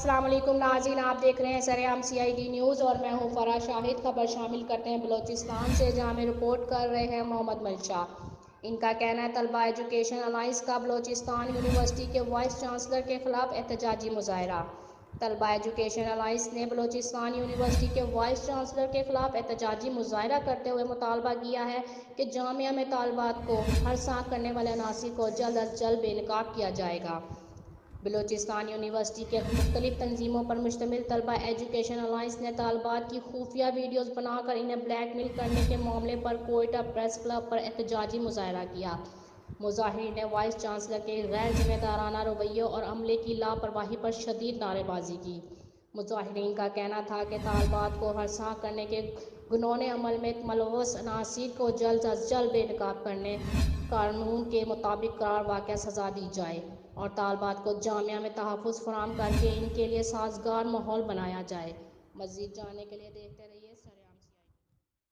السلام علیکم ناظرین، آپ دیکھ رہے ہیں سرعام CID نیوز اور میں ہوں فرا شاہد۔ خبر شامل کرتے ہیں بلوچستان سے، جہاں میں رپورٹ کر رہے ہیں محمد ملشا۔ ان کا کہنا ہے طلبہ ایجوکیشن الائنس کا بلوچستان یونیورسٹی کے وائس چانسلر کے خلاف احتجاجی مظاہرہ۔ طلبہ ایجوکیشن الائنس نے بلوچستان یونیورسٹی کے وائس چانسلر کے خلاف احتجاجی مظاہرہ کرتے ہوئے مطالبہ کیا ہے کہ جامعہ میں طالبات کو ہراساں کرنے والے عناصر کو جلد از جلد بے نقاب کیا جائے گا۔ بلوچستان یونیورسٹی کے مختلف تنظیموں پر مشتمل طلبہ ایجوکیشن الائنس نے طالبات کی خفیہ ویڈیوز بنا کر انہیں بلیک میل کرنے کے معاملے پر کوئٹہ پریس کلب پر احتجاجی مظاہرہ کیا۔ مظاہرین نے وائس چانسلر کے غیر ذمہ دارانہ رویے اور عملے کی لاپرواہی پر شدید نعرے بازی کی۔ مظاہرین کا کہنا تھا کہ طالبات کو ہراساں کرنے کے گھناؤنے عمل میں ملوث عناصر کو جلد از جلد بے نقاب کرنے، قانون کے مطابق قرار واقع سزا دی جائے اور طالبات کو جامعہ میں تحفظ فراہم کر کے ان کے لیے سازگار ماحول بنایا جائے۔ مزید جاننے کے لیے دیکھتے رہیے